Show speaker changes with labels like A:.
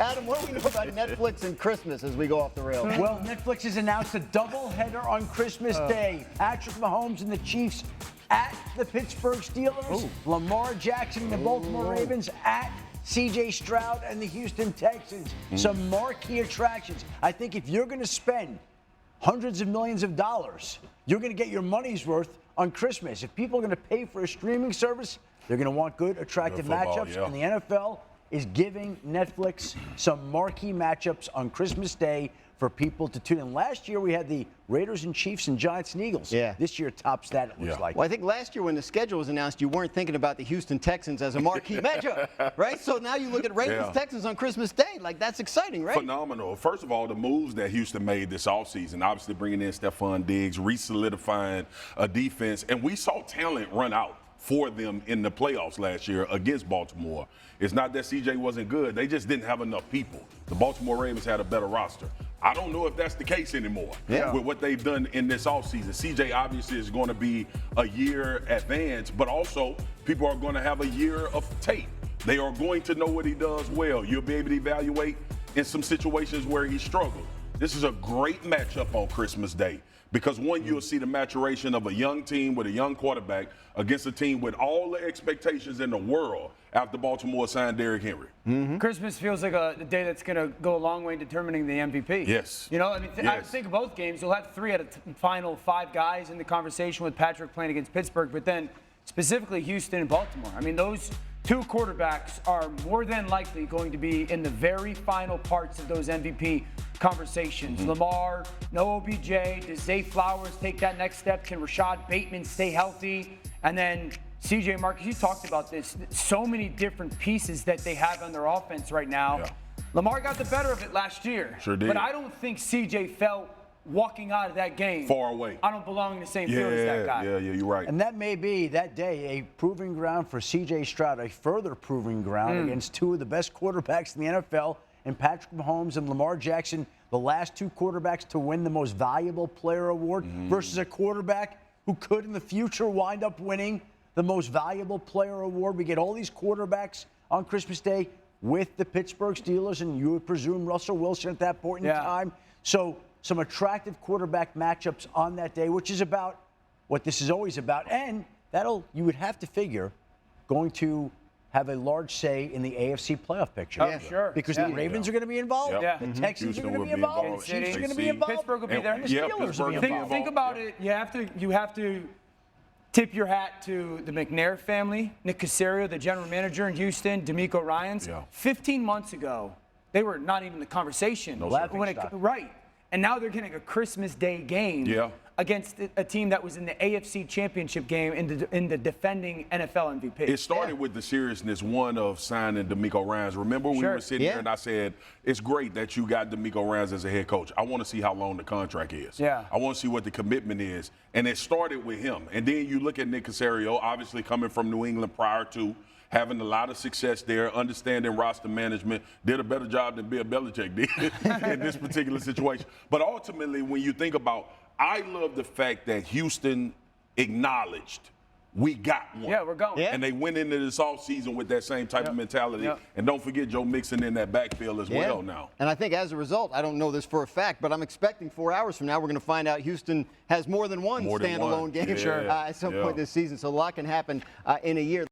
A: Adam, what do we know about Netflix and Christmas as we go off the rails?
B: Well, Netflix has announced a doubleheader on Christmas Day. Patrick Mahomes and the Chiefs at the Pittsburgh Steelers. Lamar Jackson and the Baltimore Ravens at C.J. Stroud and the Houston Texans. Some marquee attractions. I think if you're going to spend hundreds of millions of dollars, you're going to get your money's worth on Christmas. If people are going to pay for a streaming service, they're going to want good, attractive matchups. And the NFL is giving Netflix some marquee matchups on Christmas Day for people to tune in. Last year, we had the Raiders and Chiefs and Giants and Eagles.
A: Yeah.
B: This year tops that, it looks like.
A: Well, I think last year when the schedule was announced, you weren't thinking about the Houston Texans as a marquee matchup, right? So now you look at Ravens-Texans on Christmas Day. Like, that's exciting, right?
C: Phenomenal. First of all, the moves that Houston made this offseason, obviously bringing in Stephon Diggs, re-solidifying a defense, and we saw talent run out for them in the playoffs last year against Baltimore. It's not that CJ wasn't good. They just didn't have enough people. The Baltimore Ravens had a better roster. I don't know if that's the case anymore with what they've done in this offseason. CJ obviously is going to be a year advanced, but also people are going to have a year of tape. They are going to know what he does well. You'll be able to evaluate in some situations where he struggled. This is a great matchup on Christmas Day because, one, you'll see the maturation of a young team with a young quarterback against a team with all the expectations in the world after Baltimore signed Derrick Henry.
D: Christmas feels like a day that's going to go a long way in determining the MVP.
C: Yes.
D: You know, I mean, I think of both games. You'll have 3 out of final 5 guys in the conversation with Patrick playing against Pittsburgh, but then specifically Houston and Baltimore. I mean, those 2 quarterbacks are more than likely going to be in the very final parts of those MVP conversations. Lamar, no OBJ. Does Zay Flowers take that next step? Can Rashad Bateman stay healthy? And then CJ, Marcus, you talked about this. So many different pieces that they have on their offense right now.
C: Yeah.
D: Lamar got the better of it last year.
C: Sure did.
D: But I don't think CJ felt walking out of that game
C: far away.
D: I don't belong in the same field as that guy.
C: Yeah, you're right.
B: And that may be, that day, a proving ground for C.J. Stroud, a further proving ground against 2 of the best quarterbacks in the NFL, and Patrick Mahomes and Lamar Jackson, the last 2 quarterbacks to win the most valuable player award versus a quarterback who could in the future wind up winning the most valuable player award. We get all these quarterbacks on Christmas Day with the Pittsburgh Steelers, and you would presume Russell Wilson at that point in time. So some attractive quarterback matchups on that day, which is about what this is always about. And that'll, you would have to figure, going to have a large say in the AFC playoff picture.
D: Oh, sure.
B: Because the Ravens are going to be involved. The Texans
C: Houston
B: are going to
C: will
B: be involved.
C: involved.
B: The Chiefs are going to be involved.
D: Pittsburgh will be there.
B: And the Steelers will be involved.
D: Think about it. You have to tip your hat to the McNair family, Nick Caserio, the general manager in Houston, D'Amico Ryans. 15 months ago, they were not even in the conversation. Right. And now they're getting a Christmas Day game against a team that was in the AFC Championship game in the defending NFL MVP.
C: It started with the seriousness, one, of signing D'Amico Ryans. Remember we were sitting here and I said, it's great that you got D'Amico Ryans as a head coach. I want to see how long the contract is. I want to see what the commitment is. And it started with him. And then you look at Nick Caserio, obviously coming from New England prior to, having a lot of success there, understanding roster management, did a better job than Bill Belichick did in this particular situation. But ultimately, when you think about, I love the fact that Houston acknowledged we got one.
D: Yeah, we're going.
C: And they went into this offseason with that same type of mentality. And don't forget Joe Mixon in that backfield as well now.
A: And I think as a result, I don't know this for a fact, but I'm expecting 4 hours from now we're going to find out Houston has more than one standalone game at some point this season. So a lot can happen in a year.